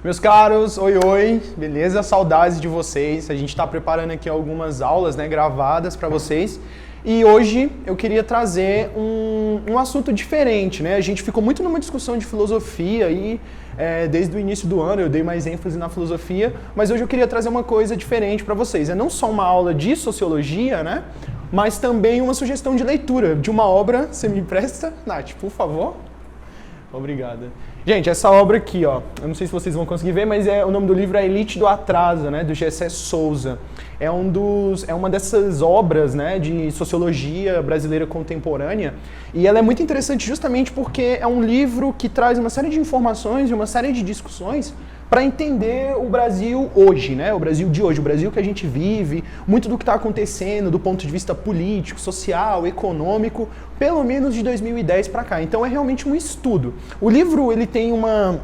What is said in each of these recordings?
Meus caros, oi, beleza? Saudades de vocês. A gente está preparando aqui algumas aulas, né, gravadas para vocês. E hoje eu queria trazer um assunto diferente, né? A gente ficou muito numa discussão de filosofia aí, desde o início do ano eu dei mais ênfase na filosofia, mas hoje eu queria trazer uma coisa diferente para vocês. É não só uma aula de sociologia, né? Mas também uma sugestão de leitura de uma obra. Você me empresta, Nath, por favor? Obrigada. Gente, essa obra aqui, ó, eu não sei se vocês vão conseguir ver, mas o nome do livro é Elite do Atraso, né, do Gessé Souza. É uma dessas obras, né, de sociologia brasileira contemporânea, e ela é muito interessante justamente porque é um livro que traz uma série de informações e uma série de discussões para entender o Brasil hoje, né? O Brasil de hoje, o Brasil que a gente vive, muito do que está acontecendo do ponto de vista político, social, econômico, pelo menos de 2010 para cá. Então é realmente um estudo. O livro ele tem uma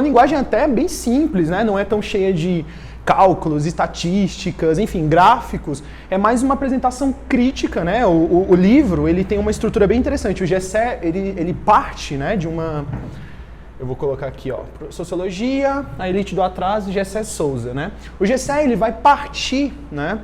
linguagem até bem simples, né? Não é tão cheia de cálculos, estatísticas, enfim, gráficos. É mais uma apresentação crítica, né? O livro ele tem uma estrutura bem interessante. O Gessé ele parte, né, de uma... Eu vou colocar aqui, ó, Sociologia, a Elite do Atraso, Gessé Souza, né? O Gessé, ele vai partir, né,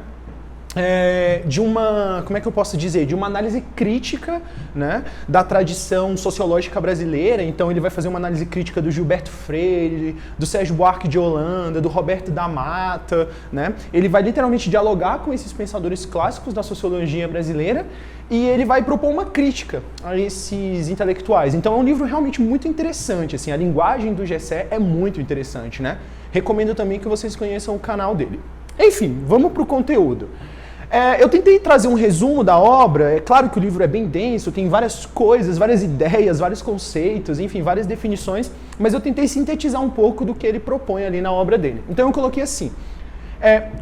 de uma, como é que eu posso dizer, de uma análise crítica, né, da tradição sociológica brasileira. Então ele vai fazer uma análise crítica do Gilberto Freire, do Sérgio Buarque de Holanda, do Roberto da Mata, né? Ele vai literalmente dialogar com esses pensadores clássicos da sociologia brasileira e ele vai propor uma crítica a esses intelectuais. Então é um livro realmente muito interessante, assim, a linguagem do Gessé é muito interessante, né? Recomendo também que vocês conheçam o canal dele. Enfim, vamos para o conteúdo. Eu tentei trazer um resumo da obra. É claro que o livro é bem denso, tem várias coisas, várias ideias, vários conceitos, enfim, várias definições, mas eu tentei sintetizar um pouco do que ele propõe ali na obra dele. Então eu coloquei assim,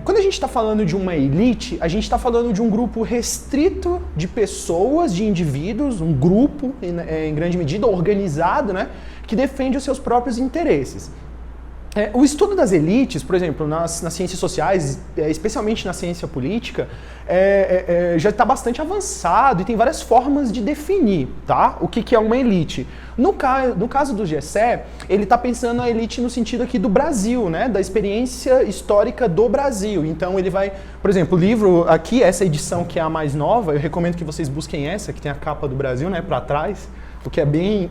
quando a gente está falando de uma elite, a gente está falando de um grupo restrito de pessoas, de indivíduos, um grupo, em grande medida, organizado, né, que defende os seus próprios interesses. O estudo das elites, por exemplo, nas ciências sociais, especialmente na ciência política, já está bastante avançado e tem várias formas de definir, tá? O que é uma elite. No caso do Gessé, ele está pensando a elite no sentido aqui do Brasil, né? Da experiência histórica do Brasil. Então ele vai, por exemplo, o livro aqui, essa edição que é a mais nova, eu recomendo que vocês busquem essa, que tem a capa do Brasil, né, para trás, o que é bem,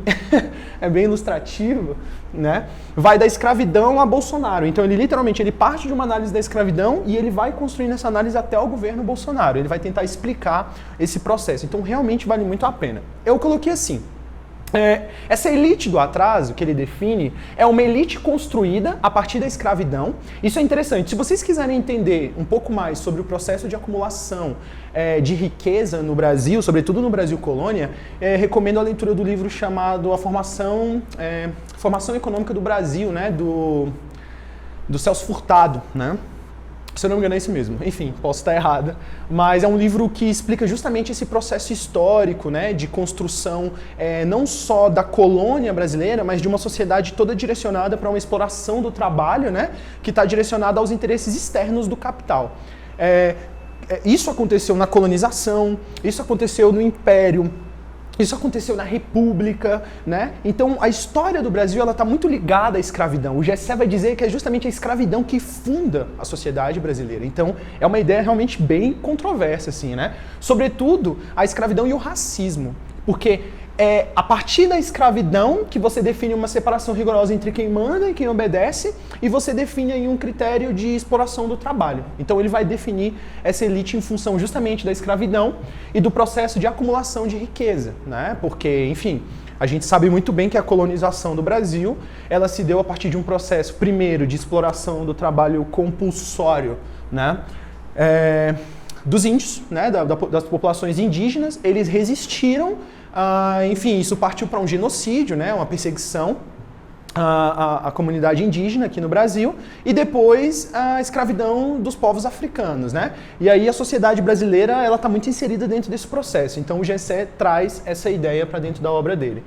bem ilustrativo, né? Vai da escravidão a Bolsonaro. Então ele literalmente parte de uma análise da escravidão e ele vai construindo essa análise até o governo Bolsonaro. Ele vai tentar explicar esse processo. Então realmente vale muito a pena. Eu coloquei assim, essa elite do atraso que ele define é uma elite construída a partir da escravidão. Isso é interessante. Se vocês quiserem entender um pouco mais sobre o processo de acumulação de riqueza no Brasil, sobretudo no Brasil colônia, recomendo a leitura do livro chamado A Formação Econômica do Brasil, né, do Celso Furtado, né? Se eu não me engano é isso mesmo. Enfim, posso estar errada. Mas é um livro que explica justamente esse processo histórico, né, de construção não só da colônia brasileira, mas de uma sociedade toda direcionada para uma exploração do trabalho, né, que está direcionada aos interesses externos do capital. Isso aconteceu na colonização, isso aconteceu no Império, isso aconteceu na República, né? Então a história do Brasil ela está muito ligada à escravidão. O Gessé vai dizer que é justamente a escravidão que funda a sociedade brasileira. Então é uma ideia realmente bem controversa, assim, né? Sobretudo a escravidão e o racismo, porque é a partir da escravidão que você define uma separação rigorosa entre quem manda e quem obedece, e você define aí um critério de exploração do trabalho. Então ele vai definir essa elite em função justamente da escravidão e do processo de acumulação de riqueza, né? Porque, enfim, a gente sabe muito bem que a colonização do Brasil, ela se deu a partir de um processo, primeiro, de exploração do trabalho compulsório, né? Dos índios, né? Das populações indígenas. Eles resistiram. Enfim, isso partiu para um genocídio, né, uma perseguição à comunidade indígena aqui no Brasil, e depois a escravidão dos povos africanos, né? E aí a sociedade brasileira ela está muito inserida dentro desse processo. Então o Gessé traz essa ideia para dentro da obra dele.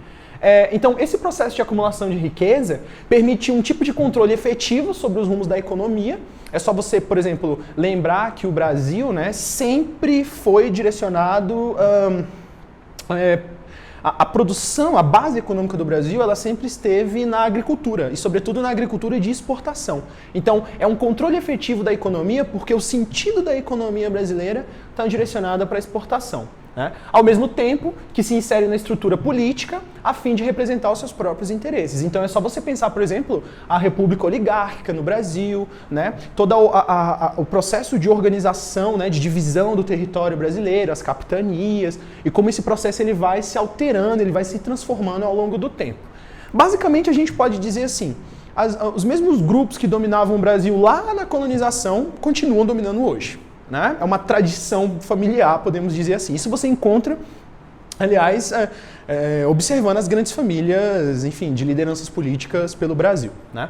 Então esse processo de acumulação de riqueza permite um tipo de controle efetivo sobre os rumos da economia. É só você, por exemplo, lembrar que o Brasil, né, sempre foi direcionado a produção, a base econômica do Brasil, ela sempre esteve na agricultura, e sobretudo na agricultura de exportação. Então, é um controle efetivo da economia, porque o sentido da economia brasileira está direcionado para a exportação, né? Ao mesmo tempo que se insere na estrutura política a fim de representar os seus próprios interesses. Então é só você pensar, por exemplo, a República Oligárquica no Brasil, né? Todo o processo de organização, né, de divisão do território brasileiro, as capitanias, e como esse processo ele vai se alterando, ele vai se transformando ao longo do tempo. Basicamente a gente pode dizer assim, os mesmos grupos que dominavam o Brasil lá na colonização continuam dominando hoje, né? É uma tradição familiar, podemos dizer assim. Isso você encontra, aliás, observando as grandes famílias, enfim, de lideranças políticas pelo Brasil, né?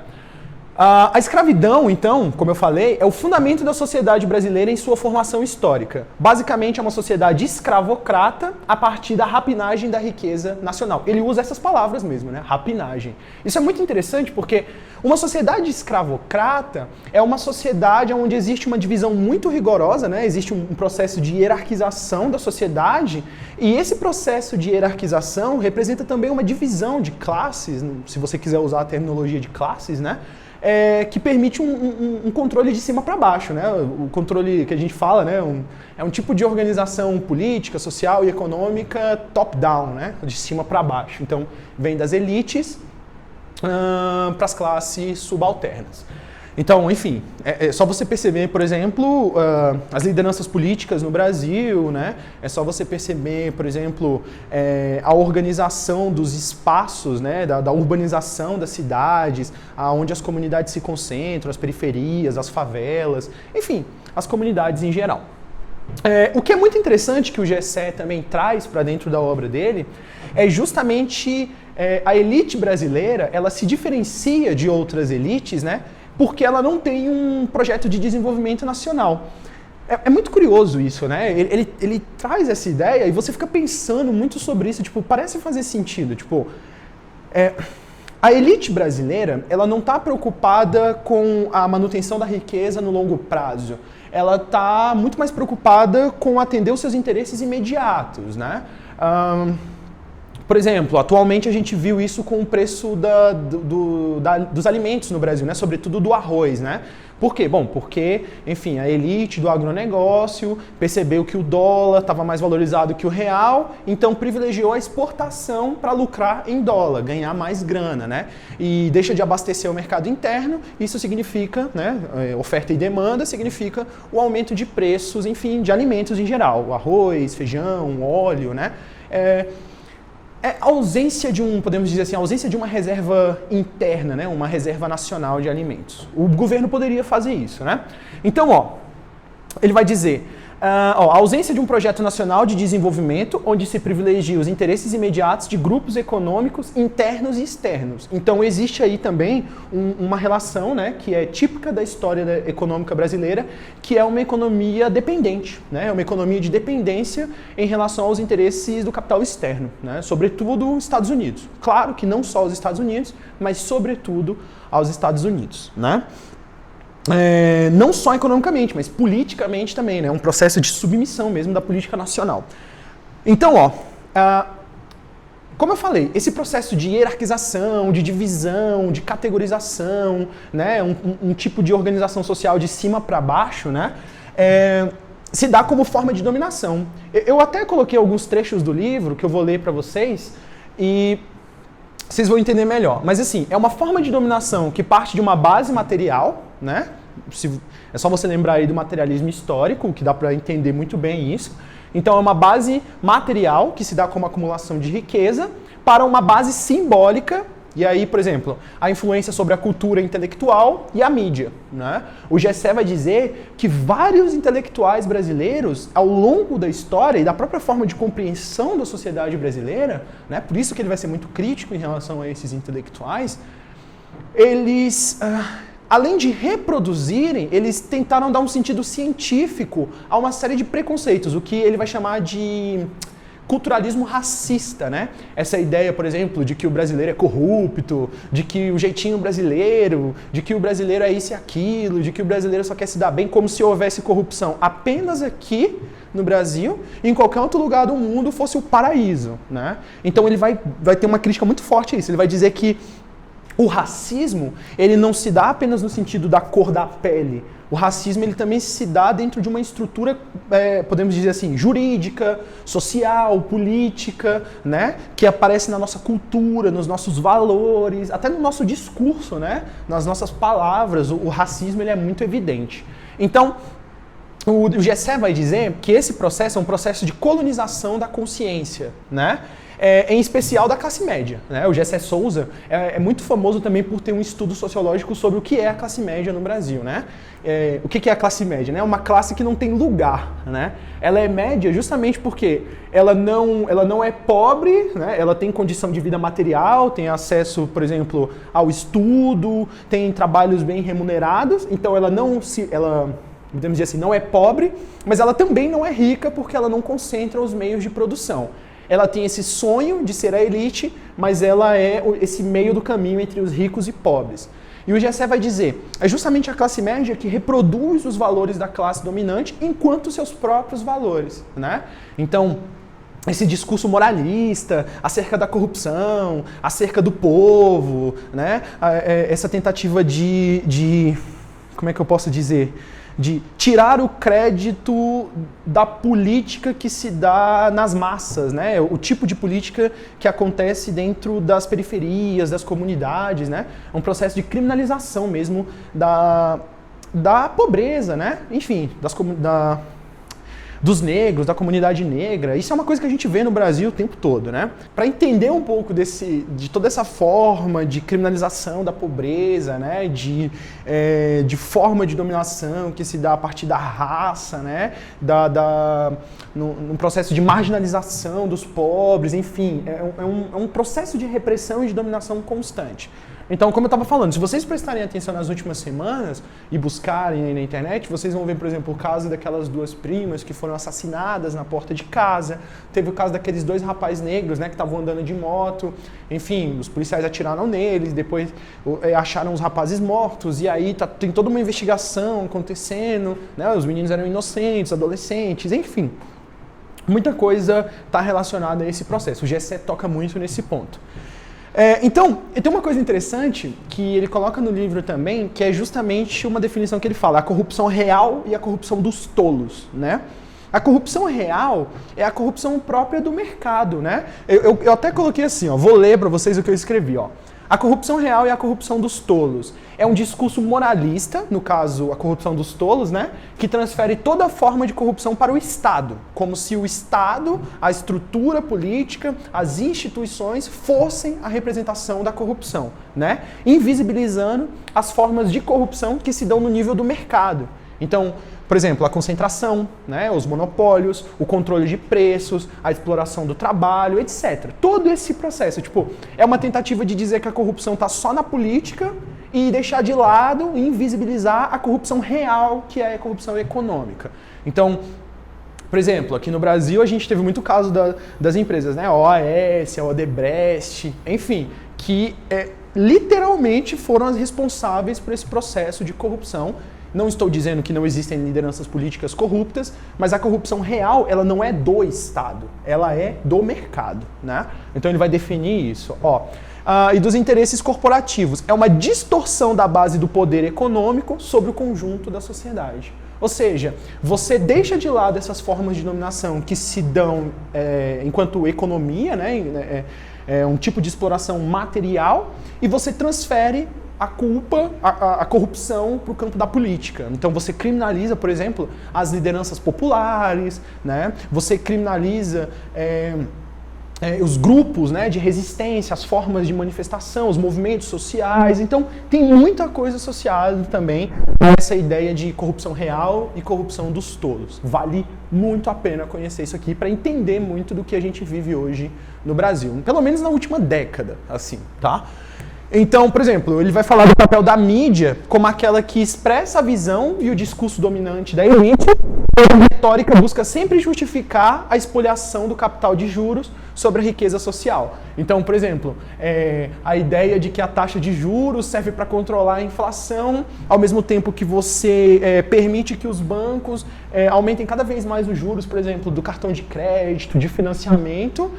A escravidão, então, como eu falei, é o fundamento da sociedade brasileira em sua formação histórica. Basicamente, é uma sociedade escravocrata a partir da rapinagem da riqueza nacional. Ele usa essas palavras mesmo, né? Rapinagem. Isso é muito interessante porque uma sociedade escravocrata é uma sociedade onde existe uma divisão muito rigorosa, né? Existe um processo de hierarquização da sociedade, e esse processo de hierarquização representa também uma divisão de classes, se você quiser usar a terminologia de classes, né? Que permite um controle de cima para baixo, né? O controle que a gente fala, né? É um tipo de organização política, social e econômica top-down, né? De cima para baixo. Então, vem das elites para as classes subalternas. Então, enfim, é só você perceber, por exemplo, as lideranças políticas no Brasil, né? É só você perceber, por exemplo, a organização dos espaços, né? Da urbanização das cidades, onde as comunidades se concentram, as periferias, as favelas, enfim, as comunidades em geral. O que é muito interessante que o Gessé também traz para dentro da obra dele é justamente a elite brasileira, ela se diferencia de outras elites, né? Porque ela não tem um projeto de desenvolvimento nacional. É muito curioso isso, né? Ele traz essa ideia e você fica pensando muito sobre isso, tipo, parece fazer sentido, tipo, a elite brasileira, ela não está preocupada com a manutenção da riqueza no longo prazo. Ela está muito mais preocupada com atender os seus interesses imediatos, né? Por exemplo, atualmente a gente viu isso com o preço dos alimentos no Brasil, né? Sobretudo do arroz, né? Por quê? Bom, porque, enfim, a elite do agronegócio percebeu que o dólar estava mais valorizado que o real, então privilegiou a exportação para lucrar em dólar, ganhar mais grana, né? E deixa de abastecer o mercado interno, isso significa, né? Oferta e demanda significa o aumento de preços, enfim, de alimentos em geral, arroz, feijão, óleo, né? A ausência de podemos dizer assim, a ausência de uma reserva interna, né? Uma reserva nacional de alimentos. O governo poderia fazer isso, né? Então, ele vai dizer, a ausência de um projeto nacional de desenvolvimento onde se privilegia os interesses imediatos de grupos econômicos internos e externos. Então existe aí também uma relação, né, que é típica da história econômica brasileira, que é uma economia dependente, né, uma economia de dependência em relação aos interesses do capital externo, né, sobretudo os Estados Unidos. Claro que não só os Estados Unidos, mas sobretudo aos Estados Unidos, né? Não só economicamente, mas politicamente também, né? Um processo de submissão mesmo da política nacional. Então, como eu falei, esse processo de hierarquização, de divisão, de categorização, né? Um tipo de organização social de cima para baixo, né? Se dá como forma de dominação. Eu até coloquei alguns trechos do livro que eu vou ler para vocês e vocês vão entender melhor. Mas assim, é uma forma de dominação que parte de uma base material, né? É só você lembrar aí do materialismo histórico, que dá para entender muito bem isso. Então é uma base material que se dá como acumulação de riqueza para uma base simbólica. E aí, por exemplo, a influência sobre a cultura intelectual e a mídia, né? O Gessé vai dizer que vários intelectuais brasileiros, ao longo da história e da própria forma de compreensão da sociedade brasileira, né? Por isso que ele vai ser muito crítico em relação a esses intelectuais, eles, além de reproduzirem, eles tentaram dar um sentido científico a uma série de preconceitos, o que ele vai chamar de culturalismo racista, né? Essa ideia, por exemplo, de que o brasileiro é corrupto, de que o jeitinho brasileiro, de que o brasileiro é isso e aquilo, de que o brasileiro só quer se dar bem, como se houvesse corrupção apenas aqui no Brasil e em qualquer outro lugar do mundo fosse o paraíso, né? Então ele vai ter uma crítica muito forte a isso. Ele vai dizer que o racismo, ele não se dá apenas no sentido da cor da pele. O racismo, ele também se dá dentro de uma estrutura, podemos dizer assim, jurídica, social, política, né? Que aparece na nossa cultura, nos nossos valores, até no nosso discurso, né? Nas nossas palavras. O racismo, ele é muito evidente. Então, o Gessé vai dizer que esse processo é um processo de colonização da consciência, né? Em especial da classe média, né? O Gessé Souza é muito famoso também por ter um estudo sociológico sobre o que é a classe média no Brasil, né? O que é a classe média? É uma classe que não tem lugar, né? Ela é média justamente porque ela não é pobre, né? Ela tem condição de vida material, tem acesso, por exemplo, ao estudo, tem trabalhos bem remunerados, então ela podemos dizer assim, não é pobre, mas ela também não é rica porque ela não concentra os meios de produção. Ela tem esse sonho de ser a elite, mas ela é esse meio do caminho entre os ricos e pobres. E o Gessé vai dizer, é justamente a classe média que reproduz os valores da classe dominante enquanto seus próprios valores, né? Então, esse discurso moralista acerca da corrupção, acerca do povo, né? Essa tentativa como é que eu posso dizer? De tirar o crédito da política que se dá nas massas, né? O tipo de política que acontece dentro das periferias, das comunidades, né? É um processo de criminalização mesmo da pobreza, né? Enfim, dos negros, da comunidade negra. Isso é uma coisa que a gente vê no Brasil o tempo todo, né? Para entender um pouco de toda essa forma de criminalização da pobreza, né? De forma de dominação que se dá a partir da raça, né? Num processo de marginalização dos pobres, enfim, é um processo de repressão e de dominação constante. Então, como eu estava falando, se vocês prestarem atenção nas últimas semanas e buscarem aí na internet, vocês vão ver, por exemplo, o caso daquelas duas primas que foram assassinadas na porta de casa. Teve o caso daqueles dois rapazes negros, né, que estavam andando de moto. Enfim, os policiais atiraram neles, depois acharam os rapazes mortos, e aí tem toda uma investigação acontecendo, né, os meninos eram inocentes, adolescentes, enfim. Muita coisa está relacionada a esse processo. O Gessé toca muito nesse ponto. Então, tem uma coisa interessante que ele coloca no livro também, que é justamente uma definição que ele fala, a corrupção real e a corrupção dos tolos, né? A corrupção real é a corrupção própria do mercado, né? Eu até coloquei assim, ó, vou ler para vocês o que eu escrevi, ó. A corrupção real e a corrupção dos tolos. É um discurso moralista, no caso, a corrupção dos tolos, né? Que transfere toda forma de corrupção para o Estado. Como se o Estado, a estrutura política, as instituições fossem a representação da corrupção, né? Invisibilizando as formas de corrupção que se dão no nível do mercado. Então, por exemplo, a concentração, né, os monopólios, o controle de preços, a exploração do trabalho, etc. Todo esse processo, é uma tentativa de dizer que a corrupção está só na política e deixar de lado e invisibilizar a corrupção real, que é a corrupção econômica. Então, por exemplo, aqui no Brasil a gente teve muito caso das empresas, né, a OAS, a Odebrecht, enfim, que literalmente foram as responsáveis por esse processo de corrupção. Não estou dizendo que não existem lideranças políticas corruptas, mas a corrupção real, ela não é do Estado, ela é do mercado, né? Então ele vai definir isso, ó. E dos interesses corporativos. É uma distorção da base do poder econômico sobre o conjunto da sociedade. Ou seja, você deixa de lado essas formas de dominação que se dão enquanto economia, né? Um tipo de exploração material, e você transfere a culpa, a corrupção para o campo da política. Então você criminaliza, por exemplo, as lideranças populares, né? Você criminaliza os grupos, né, de resistência, as formas de manifestação, os movimentos sociais. Então tem muita coisa associada também a essa ideia de corrupção real e corrupção dos tolos. Vale muito a pena conhecer isso aqui para entender muito do que a gente vive hoje no Brasil, pelo menos na última década, assim, tá? Então, por exemplo, ele vai falar do papel da mídia como aquela que expressa a visão e o discurso dominante da elite, retórica busca sempre justificar a espoliação do capital de juros sobre a riqueza social. Então, por exemplo, a ideia de que a taxa de juros serve para controlar a inflação, ao mesmo tempo que você permite que os bancos aumentem cada vez mais os juros, por exemplo, do cartão de crédito, de financiamento.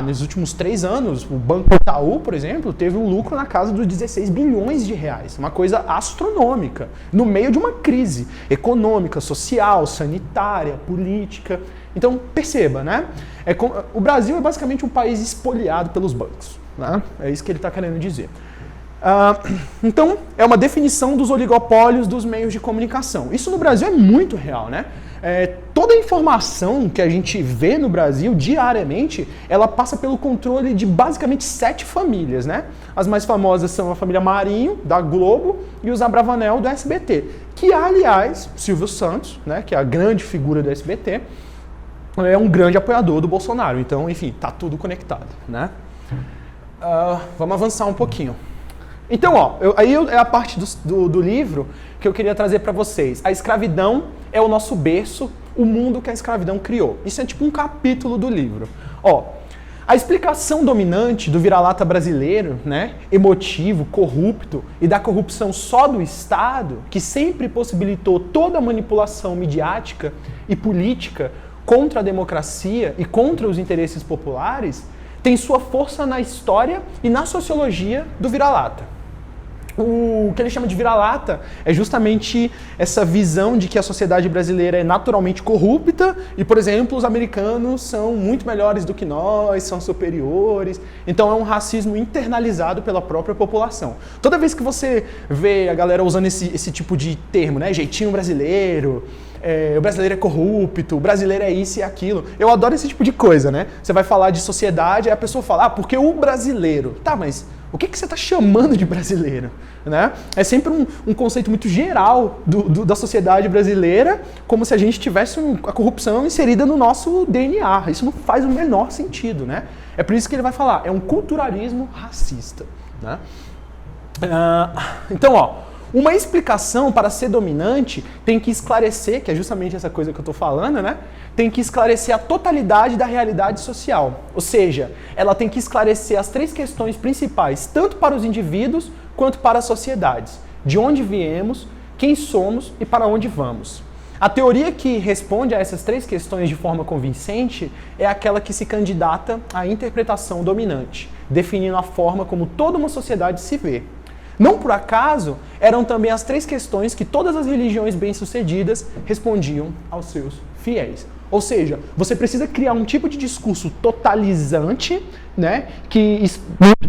Nos últimos 3 anos, o Banco Itaú, por exemplo, teve um lucro na casa dos 16 bilhões de reais. Uma coisa astronômica, no meio de uma crise econômica, social, sanitária, política. Então, perceba, né? O Brasil é basicamente um país espoliado pelos bancos, né? É isso que ele está querendo dizer. Então, é uma definição dos oligopólios dos meios de comunicação. Isso no Brasil é muito real, né? Toda a informação que a gente vê no Brasil diariamente, ela passa pelo controle de basicamente 7 famílias, né? As mais famosas são a família Marinho, da Globo, e os Abravanel, do SBT. Que, aliás, Silvio Santos, né, que é a grande figura do SBT, é um grande apoiador do Bolsonaro. Então, enfim, tá tudo conectado, né? Vamos avançar um pouquinho. Então, aí é a parte do livro que eu queria trazer para vocês. A escravidão é o nosso berço, o mundo que a escravidão criou. Isso é tipo um capítulo do livro. A explicação dominante do vira-lata brasileiro, né, emotivo, corrupto, e da corrupção só do Estado, que sempre possibilitou toda a manipulação midiática e política contra a democracia e contra os interesses populares, tem sua força na história e na sociologia do vira-lata. O que ele chama de vira-lata é justamente essa visão de que a sociedade brasileira é naturalmente corrupta e, por exemplo, os americanos são muito melhores do que nós, são superiores. Então é um racismo internalizado pela própria população. Toda vez que você vê a galera usando esse tipo de termo, né, jeitinho brasileiro, o brasileiro é corrupto, o brasileiro é isso e aquilo. Eu adoro esse tipo de coisa, né? Você vai falar de sociedade, aí a pessoa fala, porque o brasileiro. Tá, mas o que você está chamando de brasileiro? Né? É sempre um conceito muito geral da sociedade brasileira, como se a gente tivesse a corrupção inserida no nosso DNA. Isso não faz o menor sentido, né? É por isso que ele vai falar, é um culturalismo racista. Né? Então, uma explicação para ser dominante tem que esclarecer, que é justamente essa coisa que eu estou falando, né? Tem que esclarecer a totalidade da realidade social. Ou seja, ela tem que esclarecer as 3 questões principais, tanto para os indivíduos quanto para as sociedades. De onde viemos, quem somos e para onde vamos. A teoria que responde a essas 3 questões de forma convincente é aquela que se candidata à interpretação dominante, definindo a forma como toda uma sociedade se vê. Não por acaso, eram também as 3 questões que todas as religiões bem-sucedidas respondiam aos seus fiéis. Ou seja, você precisa criar um tipo de discurso totalizante, né, que,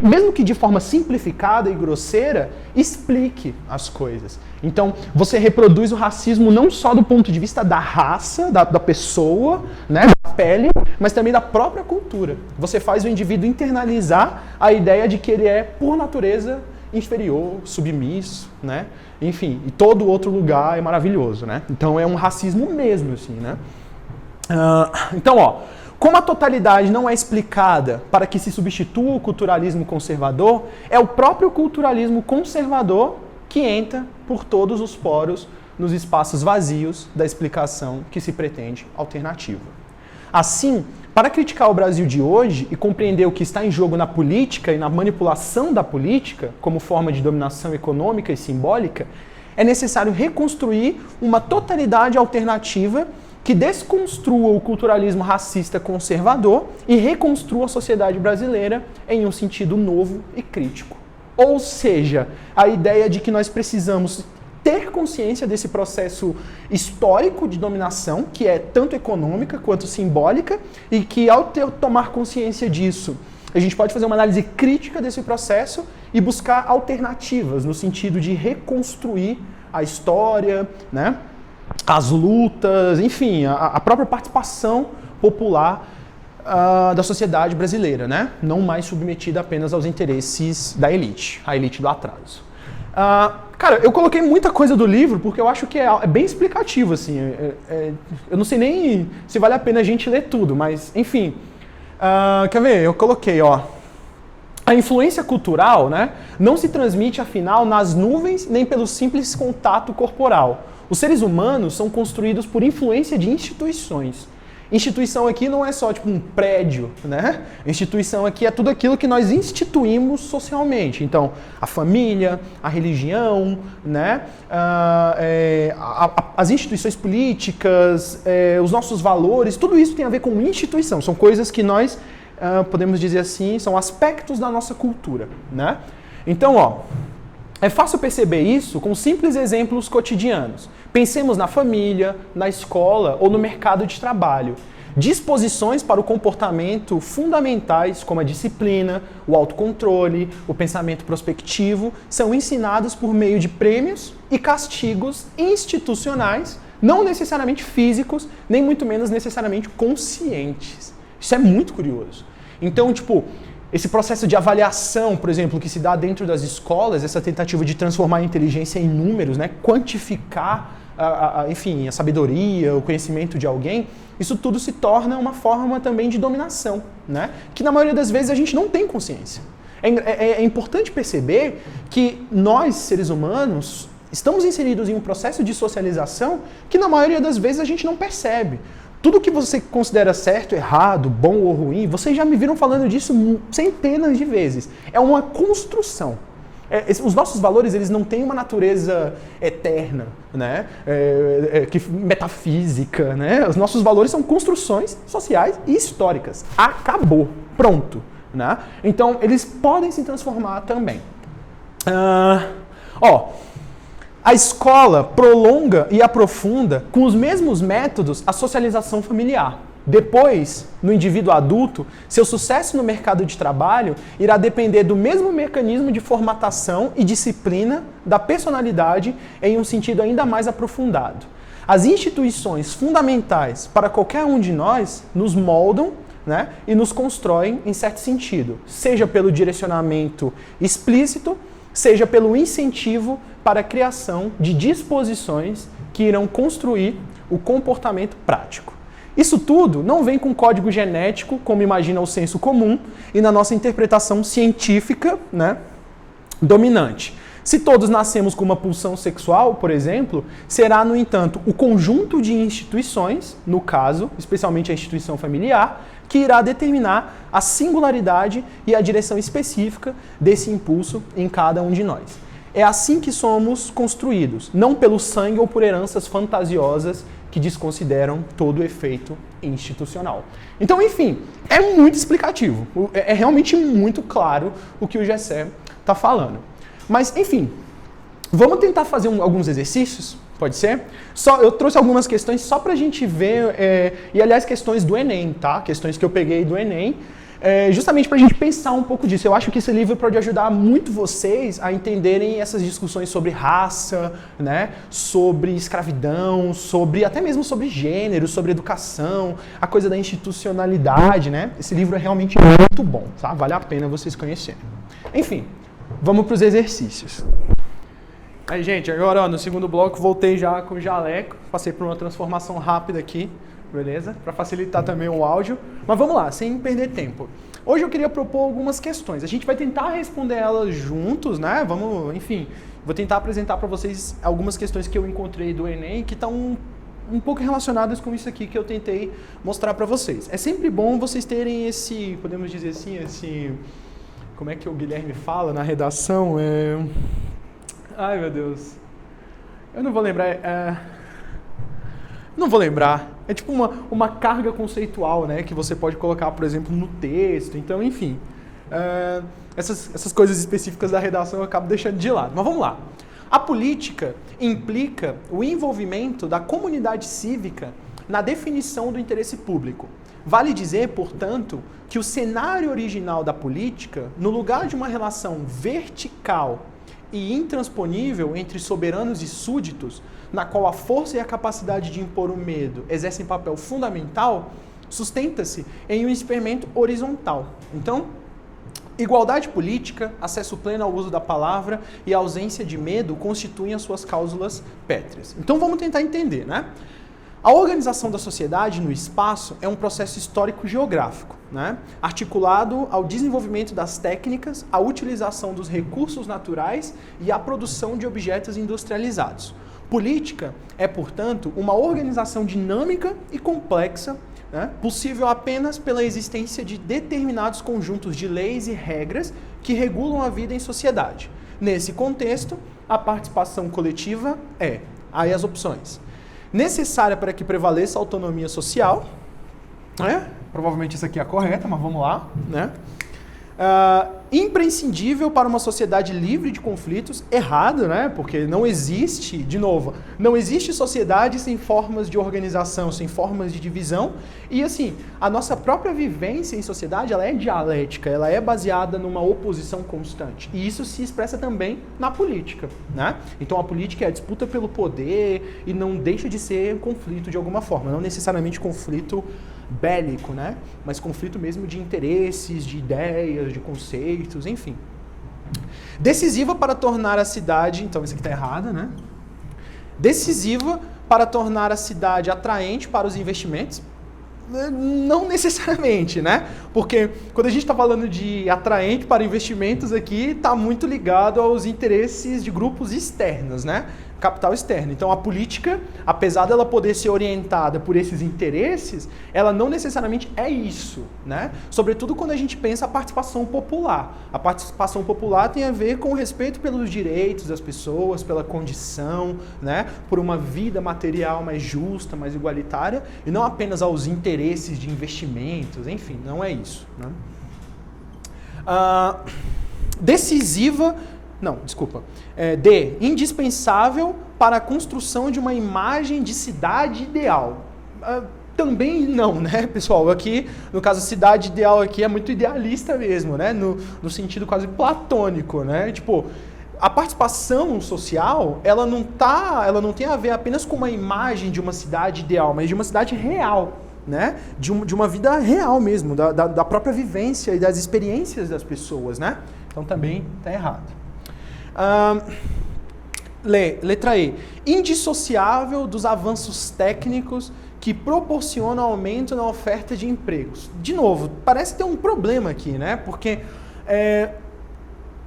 mesmo que de forma simplificada e grosseira, explique as coisas. Então, você reproduz o racismo não só do ponto de vista da raça, da pessoa, né, da pele, mas também da própria cultura. Você faz o indivíduo internalizar a ideia de que ele é, por natureza, inferior, submisso, né? Enfim, e todo outro lugar é maravilhoso, né? Então é um racismo mesmo, assim, né? Então, como a totalidade não é explicada para que se substitua o culturalismo conservador, é o próprio culturalismo conservador que entra por todos os poros nos espaços vazios da explicação que se pretende alternativa. Assim, para criticar o Brasil de hoje e compreender o que está em jogo na política e na manipulação da política, como forma de dominação econômica e simbólica, é necessário reconstruir uma totalidade alternativa que desconstrua o culturalismo racista conservador e reconstrua a sociedade brasileira em um sentido novo e crítico. Ou seja, a ideia de que nós precisamos ter consciência desse processo histórico de dominação, que é tanto econômica quanto simbólica, e que ao tomar consciência disso, a gente pode fazer uma análise crítica desse processo e buscar alternativas, no sentido de reconstruir a história, né, as lutas, enfim, a própria participação popular da sociedade brasileira, né, não mais submetida apenas aos interesses da elite, a elite do atraso. Cara, eu coloquei muita coisa do livro porque eu acho que é bem explicativo, assim. Eu não sei nem se vale a pena a gente ler tudo, mas, enfim. Quer ver? Eu coloquei, a influência cultural, né, não se transmite, afinal, nas nuvens nem pelo simples contato corporal. Os seres humanos são construídos por influência de instituições. Instituição aqui não é só tipo um prédio, né? Instituição aqui é tudo aquilo que nós instituímos socialmente. Então, a família, a religião, né? As instituições políticas, os nossos valores, tudo isso tem a ver com instituição. São coisas que nós, podemos dizer assim, são aspectos da nossa cultura, né? Então, ó, é fácil perceber isso com simples exemplos cotidianos. Pensemos na família, na escola ou no mercado de trabalho. Disposições para o comportamento fundamentais, como a disciplina, o autocontrole, o pensamento prospectivo, são ensinados por meio de prêmios e castigos institucionais, não necessariamente físicos, nem muito menos necessariamente conscientes. Isso é muito curioso. Então, tipo, esse processo de avaliação, por exemplo, que se dá dentro das escolas, essa tentativa de transformar a inteligência em números, né, quantificar enfim, a sabedoria, o conhecimento de alguém, isso tudo se torna uma forma também de dominação, né? Que na maioria das vezes a gente não tem consciência. É importante perceber que nós, seres humanos, estamos inseridos em um processo de socialização que na maioria das vezes a gente não percebe. Tudo que você considera certo, errado, bom ou ruim, vocês já me viram falando disso centenas de vezes. É uma construção. Os nossos valores, eles não têm uma natureza eterna, né? Metafísica, né? Os nossos valores são construções sociais e históricas. Acabou. Pronto. Né? Então, eles podem se transformar também. A escola prolonga e aprofunda, com os mesmos métodos, a socialização familiar. Depois, no indivíduo adulto, seu sucesso no mercado de trabalho irá depender do mesmo mecanismo de formatação e disciplina da personalidade em um sentido ainda mais aprofundado. As instituições fundamentais para qualquer um de nós nos moldam, né, e nos constroem em certo sentido, seja pelo direcionamento explícito, seja pelo incentivo para a criação de disposições que irão construir o comportamento prático. Isso tudo não vem com código genético, como imagina o senso comum, e na nossa interpretação científica, né, dominante. Se todos nascemos com uma pulsão sexual, por exemplo, será, no entanto, o conjunto de instituições, no caso, especialmente a instituição familiar, que irá determinar a singularidade e a direção específica desse impulso em cada um de nós. É assim que somos construídos, não pelo sangue ou por heranças fantasiosas que desconsideram todo o efeito institucional. Então, enfim, é muito explicativo. É realmente muito claro o que o Gessé está falando. Mas, enfim, vamos tentar fazer alguns exercícios? Pode ser? Eu trouxe algumas questões só para a gente ver, e aliás, questões do Enem, tá? Questões que eu peguei do Enem, justamente para a gente pensar um pouco disso. Eu acho que esse livro pode ajudar muito vocês a entenderem essas discussões sobre raça, né? Sobre escravidão, até mesmo sobre gênero, sobre educação, a coisa da institucionalidade, né? Esse livro é realmente muito bom, tá? Vale a pena vocês conhecerem. Enfim, vamos para os exercícios. Aí, gente, agora no segundo bloco voltei já com o jaleco, passei por uma transformação rápida aqui, beleza? Para facilitar também o áudio. Mas vamos lá, sem perder tempo. Hoje eu queria propor algumas questões. A gente vai tentar responder elas juntos, né? Enfim, vou tentar apresentar para vocês algumas questões que eu encontrei do Enem que estão um pouco relacionadas com isso aqui que eu tentei mostrar para vocês. É sempre bom vocês terem podemos dizer assim, como é que o Guilherme fala na redação? Ai, meu Deus. Eu não vou lembrar. Não vou lembrar. É tipo uma carga conceitual, né? Que você pode colocar, por exemplo, no texto. Então, enfim. Essas coisas específicas da redação eu acabo deixando de lado. Mas vamos lá. A política implica o envolvimento da comunidade cívica na definição do interesse público. Vale dizer, portanto, que o cenário original da política, no lugar de uma relação vertical e intransponível entre soberanos e súditos, na qual a força e a capacidade de impor o medo exercem papel fundamental, sustenta-se em um experimento horizontal. Então, igualdade política, acesso pleno ao uso da palavra e ausência de medo constituem as suas cláusulas pétreas. Então vamos tentar entender, né? A organização da sociedade no espaço é um processo histórico-geográfico, né? Articulado ao desenvolvimento das técnicas, à utilização dos recursos naturais e à produção de objetos industrializados. Política é, portanto, uma organização dinâmica e complexa, né, possível apenas pela existência de determinados conjuntos de leis e regras que regulam a vida em sociedade. Nesse contexto, a participação coletiva é, aí as opções, necessária para que prevaleça a autonomia social, né? Provavelmente essa aqui é a correta, mas vamos lá, né? Imprescindível para uma sociedade livre de conflitos, errado, né? Porque não existe, de novo, não existe sociedade sem formas de organização, sem formas de divisão. E assim, a nossa própria vivência em sociedade, ela é dialética, ela é baseada numa oposição constante. E isso se expressa também na política, né? Então a política é a disputa pelo poder e não deixa de ser um conflito de alguma forma, não necessariamente conflito bélico, né? Mas conflito mesmo de interesses, de ideias, de conceitos, enfim. Decisiva para tornar a cidade... Então, isso aqui está errado, né? Decisiva para tornar a cidade atraente para os investimentos? Não necessariamente, né? Porque quando a gente está falando de atraente para investimentos aqui, está muito ligado aos interesses de grupos externos, né? Capital externo. Então a política, apesar dela poder ser orientada por esses interesses, ela não necessariamente é isso, né? Sobretudo quando a gente pensa a participação popular. A participação popular tem a ver com o respeito pelos direitos das pessoas, pela condição, né? Por uma vida material mais justa, mais igualitária, e não apenas aos interesses de investimentos, enfim, não é isso, né? Decisiva... Não, desculpa. D. Indispensável para a construção de uma imagem de cidade ideal. Também não, né, pessoal? Aqui, no caso, cidade ideal aqui é muito idealista mesmo, né? No sentido quase platônico, né? Tipo, a participação social, ela não tem a ver apenas com uma imagem de uma cidade ideal, mas de uma cidade real, né? De uma vida real mesmo, da própria vivência e das experiências das pessoas, né? Então também está errado. Letra E. Indissociável dos avanços técnicos que proporcionam aumento na oferta de empregos. De novo, parece ter um problema aqui, né? Porque,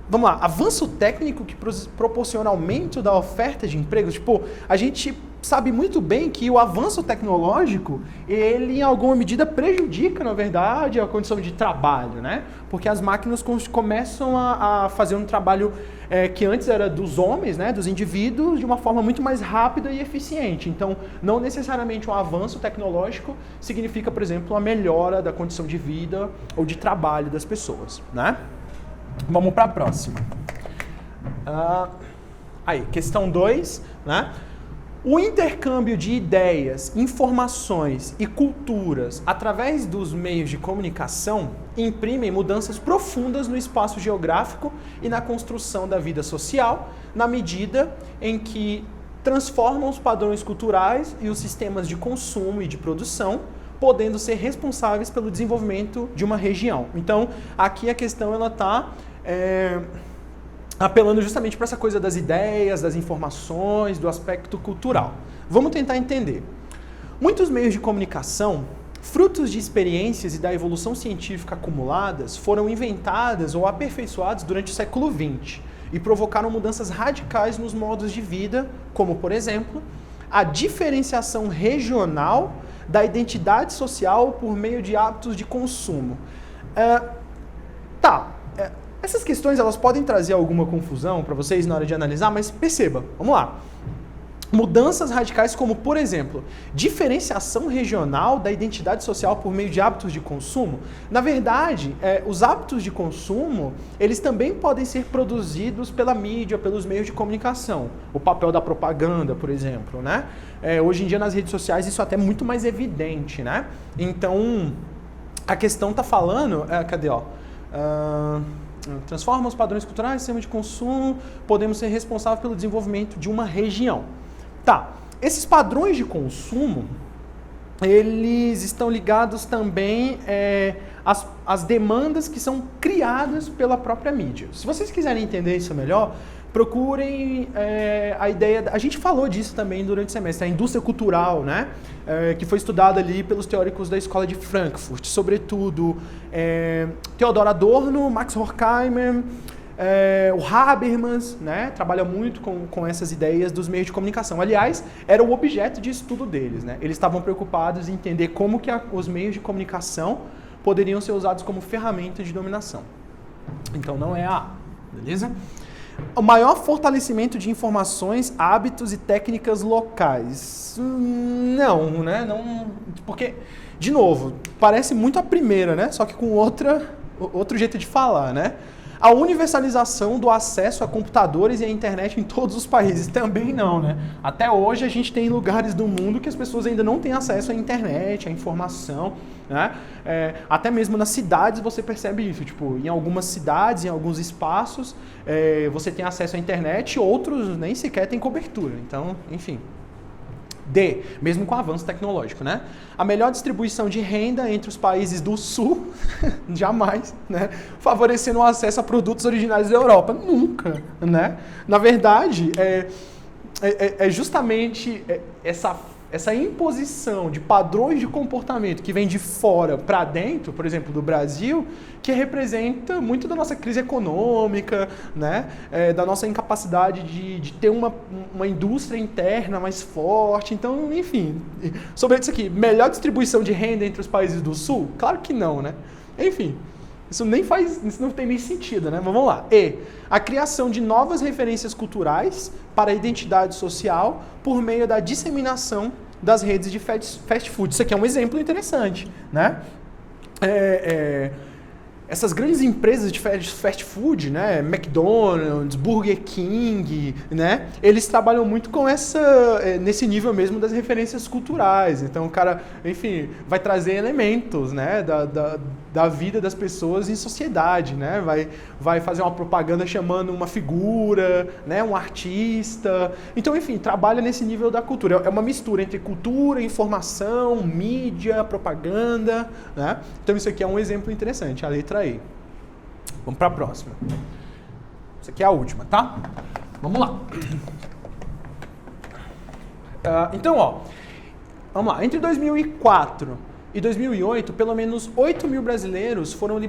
vamos lá, avanço técnico que proporciona aumento da oferta de empregos. Tipo, a gente sabe muito bem que o avanço tecnológico, ele em alguma medida prejudica, na verdade, a condição de trabalho, né? Porque as máquinas começam a fazer um trabalho que antes era dos homens, né, dos indivíduos, de uma forma muito mais rápida e eficiente. Então, não necessariamente um avanço tecnológico significa, por exemplo, a melhora da condição de vida ou de trabalho das pessoas, né? Vamos para a próxima. Questão 2, né? O intercâmbio de ideias, informações e culturas através dos meios de comunicação imprimem mudanças profundas no espaço geográfico e na construção da vida social, na medida em que transformam os padrões culturais e os sistemas de consumo e de produção, podendo ser responsáveis pelo desenvolvimento de uma região. Então, aqui a questão ela está apelando justamente para essa coisa das ideias, das informações, do aspecto cultural. Vamos tentar entender. Muitos meios de comunicação, frutos de experiências e da evolução científica acumuladas, foram inventadas ou aperfeiçoados durante o século XX e provocaram mudanças radicais nos modos de vida, como, por exemplo, a diferenciação regional da identidade social por meio de hábitos de consumo. Essas questões elas podem trazer alguma confusão para vocês na hora de analisar, mas perceba, vamos lá. Mudanças radicais como, por exemplo, diferenciação regional da identidade social por meio de hábitos de consumo. Na verdade, os hábitos de consumo, eles também podem ser produzidos pela mídia, pelos meios de comunicação. O papel da propaganda, por exemplo, né? Hoje em dia nas redes sociais isso é até muito mais evidente, né? Então, a questão está falando... cadê, ó? Transforma os padrões culturais em sistema de consumo, podemos ser responsáveis pelo desenvolvimento de uma região. Tá, esses padrões de consumo, eles estão ligados também às demandas que são criadas pela própria mídia. Se vocês quiserem entender isso melhor, procurem a ideia... A gente falou disso também durante o semestre, a indústria cultural, né? Que foi estudada ali pelos teóricos da Escola de Frankfurt, sobretudo Theodor Adorno, Max Horkheimer, o Habermas, né? Trabalha muito com essas ideias dos meios de comunicação. Aliás, era o objeto de estudo deles, né? Eles estavam preocupados em entender como que os meios de comunicação poderiam ser usados como ferramenta de dominação. Então não é a... Beleza? O maior fortalecimento de informações, hábitos e técnicas locais. Não, né? Não, porque, de novo, parece muito a primeira, né? Só que com outro jeito de falar, né? A universalização do acesso a computadores e a internet em todos os países também não, né? Até hoje a gente tem lugares do mundo que as pessoas ainda não têm acesso à internet, à informação, né? Até mesmo nas cidades você percebe isso, tipo, em algumas cidades, em alguns espaços, você tem acesso à internet, outros nem sequer têm cobertura. Então, enfim... D, mesmo com o avanço tecnológico, né? A melhor distribuição de renda entre os países do Sul, jamais, né? Favorecendo o acesso a produtos originários da Europa, nunca, né? Na verdade, é justamente essa imposição de padrões de comportamento que vem de fora para dentro, por exemplo, do Brasil, que representa muito da nossa crise econômica, né? Da nossa incapacidade de ter uma indústria interna mais forte. Então, enfim, sobre isso aqui, melhor distribuição de renda entre os países do Sul? Claro que não, né? Enfim, isso não tem nem sentido, né? Mas vamos lá. E, a criação de novas referências culturais para a identidade social por meio da disseminação das redes de fast food. Isso aqui é um exemplo interessante, né? Essas grandes empresas de fast food, né, McDonald's, Burger King, né, eles trabalham muito com nesse nível mesmo das referências culturais. Então o cara, enfim, vai trazer elementos, né, da vida das pessoas em sociedade, né, vai fazer uma propaganda chamando uma figura, né, um artista. Então, enfim, trabalha nesse nível da cultura. É uma mistura entre cultura, informação, mídia, propaganda, né. Então isso aqui é um exemplo interessante, a letra E. Vamos para a próxima. Isso aqui é a última, tá? Vamos lá. Então, ó, vamos lá. Entre 2004 e 2008, pelo menos 8 mil brasileiros foram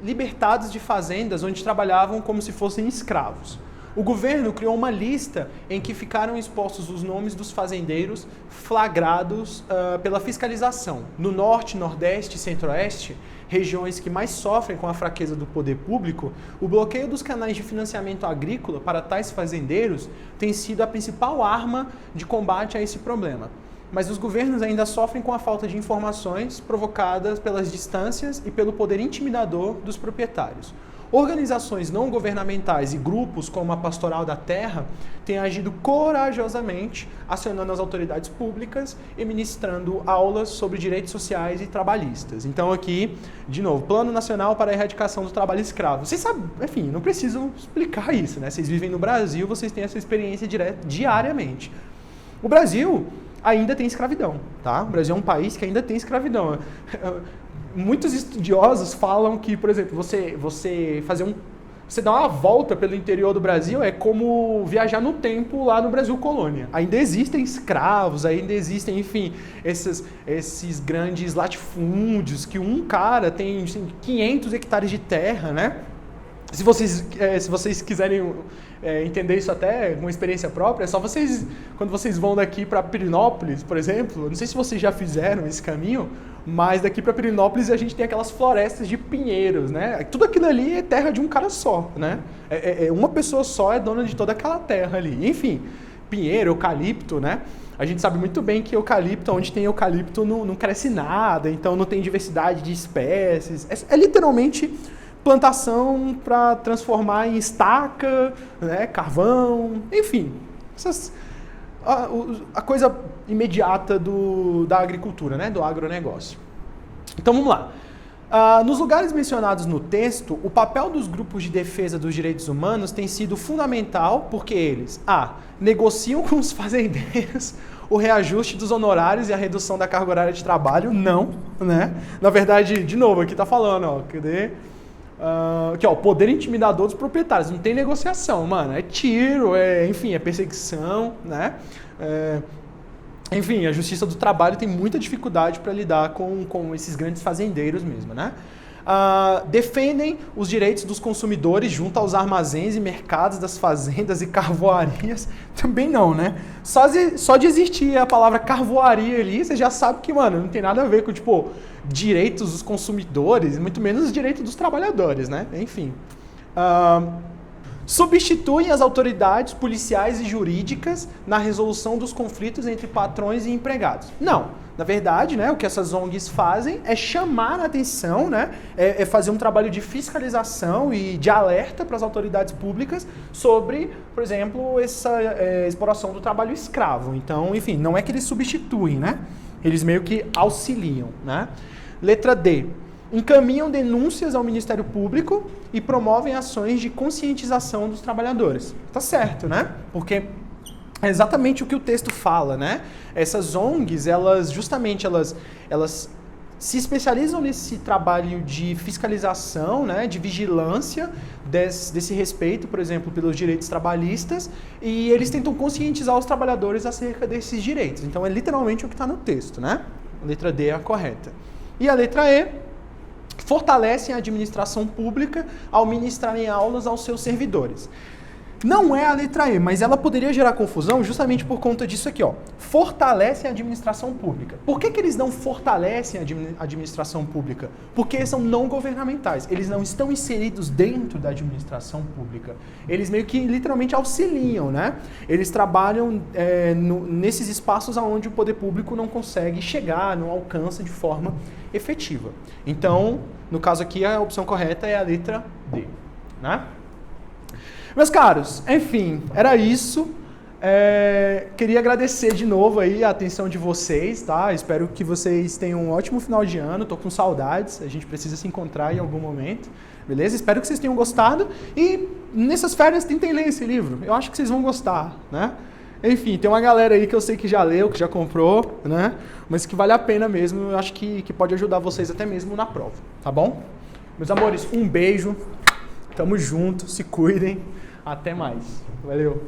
libertados de fazendas onde trabalhavam como se fossem escravos. O governo criou uma lista em que ficaram expostos os nomes dos fazendeiros flagrados pela fiscalização. No Norte, Nordeste e Centro-Oeste, regiões que mais sofrem com a fraqueza do poder público, o bloqueio dos canais de financiamento agrícola para tais fazendeiros tem sido a principal arma de combate a esse problema. Mas os governos ainda sofrem com a falta de informações provocadas pelas distâncias e pelo poder intimidador dos proprietários. Organizações não governamentais e grupos como a Pastoral da Terra têm agido corajosamente, acionando as autoridades públicas e ministrando aulas sobre direitos sociais e trabalhistas. Então aqui, de novo, Plano Nacional para a Erradicação do Trabalho Escravo. Vocês sabem, enfim, não preciso explicar isso, né? Vocês vivem no Brasil, vocês têm essa experiência diariamente. O Brasil ainda tem escravidão, tá? O Brasil é um país que ainda tem escravidão. Muitos estudiosos falam que, por exemplo, você dar uma volta pelo interior do Brasil é como viajar no tempo lá no Brasil colônia. Ainda existem escravos, ainda existem, enfim, esses grandes latifúndios que um cara tem 500 hectares de terra, né? Se vocês quiserem entender isso até com experiência própria, é só vocês, quando vocês vão daqui para Pirenópolis, por exemplo, não sei se vocês já fizeram esse caminho, mas daqui para Pirenópolis a gente tem aquelas florestas de pinheiros, né? Tudo aquilo ali é terra de um cara só, né? Uma pessoa só é dona de toda aquela terra ali. Enfim, pinheiro, eucalipto, né? A gente sabe muito bem que eucalipto, onde tem eucalipto não cresce nada, então não tem diversidade de espécies. É literalmente plantação para transformar em estaca, né, carvão, enfim, a coisa imediata da agricultura, né, do agronegócio. Então vamos lá. Nos lugares mencionados no texto, o papel dos grupos de defesa dos direitos humanos tem sido fundamental porque eles, negociam com os fazendeiros o reajuste dos honorários e a redução da carga horária de trabalho, não, né? Na verdade, de novo, aqui está falando, cadê? Aqui, ó, poder intimidador dos proprietários. Não tem negociação, mano. É tiro, enfim, é perseguição, né? Enfim, a Justiça do Trabalho tem muita dificuldade para lidar com esses grandes fazendeiros mesmo, né? Defendem os direitos dos consumidores junto aos armazéns e mercados das fazendas e carvoarias. Também não, né? Só de existir a palavra carvoaria ali, você já sabe que, mano, não tem nada a ver com, tipo, direitos dos consumidores, muito menos os direitos dos trabalhadores, né? Enfim. Substituem as autoridades policiais e jurídicas na resolução dos conflitos entre patrões e empregados. Não. Na verdade, né, o que essas ONGs fazem é chamar a atenção, né, é fazer um trabalho de fiscalização e de alerta para as autoridades públicas sobre, por exemplo, essa exploração do trabalho escravo. Então, enfim, não é que eles substituem, né? Eles meio que auxiliam, né? Letra D. Encaminham denúncias ao Ministério Público e promovem ações de conscientização dos trabalhadores. Tá certo, né? Porque é exatamente o que o texto fala, né? Essas ONGs, elas se especializam nesse trabalho de fiscalização, né, de vigilância desse respeito, por exemplo, pelos direitos trabalhistas, e eles tentam conscientizar os trabalhadores acerca desses direitos. Então é literalmente o que está no texto, né? A letra D é a correta. E a letra E, fortalecem a administração pública ao ministrarem aulas aos seus servidores. Não é a letra E, mas ela poderia gerar confusão justamente por conta disso aqui, ó. Fortalecem a administração pública. Por que eles não fortalecem a administração pública? Porque são não governamentais. Eles não estão inseridos dentro da administração pública. Eles meio que literalmente auxiliam, né? Eles trabalham nesses espaços onde o poder público não consegue chegar, não alcança de forma efetiva. Então, no caso aqui, a opção correta é a letra D, né? Meus caros, enfim, era isso. Queria agradecer de novo aí a atenção de vocês, tá? Espero que vocês tenham um ótimo final de ano. Tô com saudades, a gente precisa se encontrar em algum momento, beleza? Espero que vocês tenham gostado e nessas férias tentem ler esse livro. Eu acho que vocês vão gostar, né? Enfim, tem uma galera aí que eu sei que já leu, que já comprou, né? Mas que vale a pena mesmo, eu acho que pode ajudar vocês até mesmo na prova, tá bom? Meus amores, um beijo, tamo junto, se cuidem, até mais, valeu!